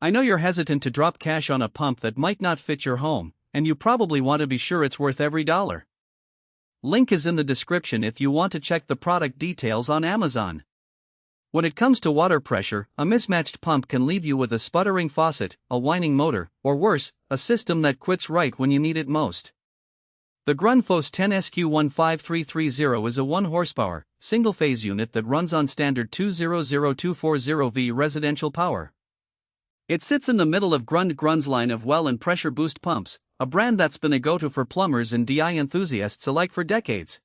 I know you're hesitant to drop cash on a pump that might not fit your home, and you probably want to be sure it's worth every dollar. Link is in the description if you want to check the product details on Amazon. When it comes to water pressure, a mismatched pump can leave you with a sputtering faucet, a whining motor, or worse, a system that quits right when you need it most. The Grundfos 10SQ15330 is a 1 horsepower, single-phase unit that runs on standard 200240V residential power. It sits in the middle of Grund's line of well and pressure boost pumps, a brand that's been a go-to for plumbers and DI enthusiasts alike for decades.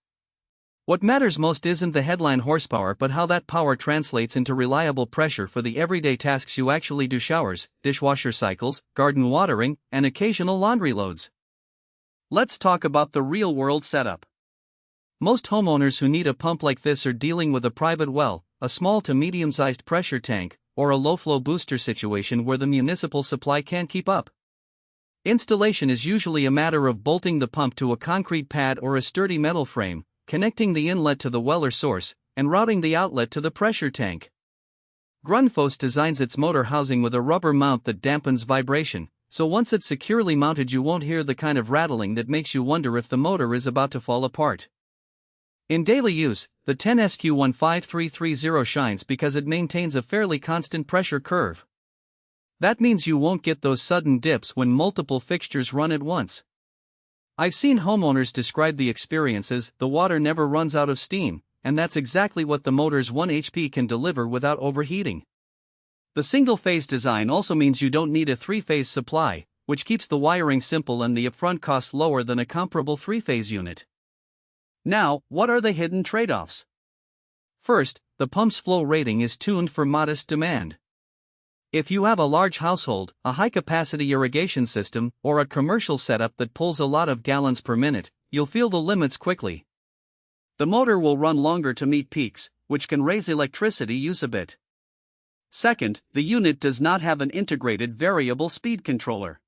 What matters most isn't the headline horsepower but how that power translates into reliable pressure for the everyday tasks you actually do: showers, dishwasher cycles, garden watering, and occasional laundry loads. Let's talk about the real-world setup. Most homeowners who need a pump like this are dealing with a private well, a small to medium-sized pressure tank, or a low-flow booster situation where the municipal supply can't keep up. Installation is usually a matter of bolting the pump to a concrete pad or a sturdy metal frame, connecting the inlet to the well or source, and routing the outlet to the pressure tank. Grundfos designs its motor housing with a rubber mount that dampens vibration, so once it's securely mounted you won't hear the kind of rattling that makes you wonder if the motor is about to fall apart. In daily use, the 10SQ15330 shines because it maintains a fairly constant pressure curve. That means you won't get those sudden dips when multiple fixtures run at once. I've seen homeowners describe the experience as the water never runs out of steam, and that's exactly what the motor's 1 HP can deliver without overheating. The single-phase design also means you don't need a 3-phase supply, which keeps the wiring simple and the upfront cost lower than a comparable 3-phase unit. Now, what are the hidden trade-offs? First, the pump's flow rating is tuned for modest demand. If you have a large household, a high-capacity irrigation system, or a commercial setup that pulls a lot of gallons per minute, you'll feel the limits quickly. The motor will run longer to meet peaks, which can raise electricity use a bit. Second, the unit does not have an integrated variable speed controller.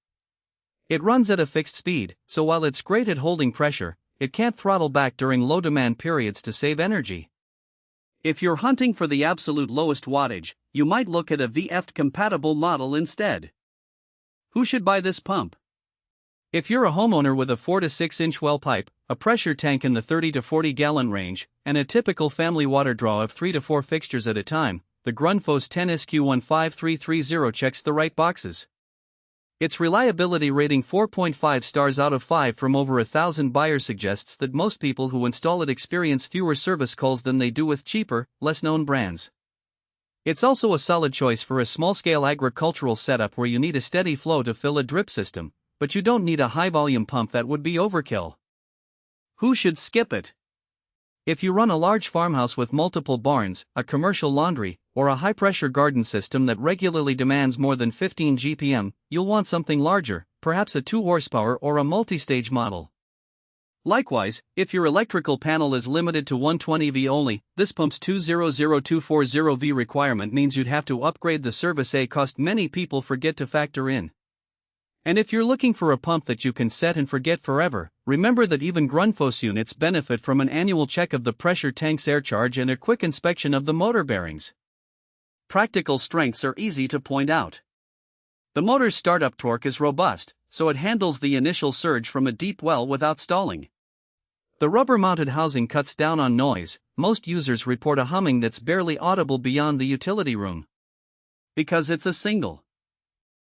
It runs at a fixed speed, so while it's great at holding pressure, it can't throttle back during low-demand periods to save energy. If you're hunting for the absolute lowest wattage, you might look at a VF-compatible model instead. Who should buy this pump? If you're a homeowner with a 4 to 6 inch well pipe, a pressure tank in the 30 to 40 gallon range, and a typical family water draw of 3 to 4 fixtures at a time, the Grundfos 10SQ15330 checks the right boxes. Its reliability rating 4.5 stars out of 5 from over 1,000 buyers suggests that most people who install it experience fewer service calls than they do with cheaper, less-known brands. It's also a solid choice for a small-scale agricultural setup where you need a steady flow to fill a drip system, but you don't need a high-volume pump that would be overkill. Who should skip it? If you run a large farmhouse with multiple barns, a commercial laundry, or a high-pressure garden system that regularly demands more than 15 GPM, you'll want something larger, perhaps a 2 horsepower or a multi-stage model. Likewise, if your electrical panel is limited to 120V only, this pump's 200240V requirement means you'd have to upgrade the service, a cost many people forget to factor in. And if you're looking for a pump that you can set and forget forever, remember that even Grundfos units benefit from an annual check of the pressure tank's air charge and a quick inspection of the motor bearings. Practical strengths are easy to point out. The motor's startup torque is robust, so it handles the initial surge from a deep well without stalling. The rubber-mounted housing cuts down on noise. Most users report a humming that's barely audible beyond the utility room. Because it's a single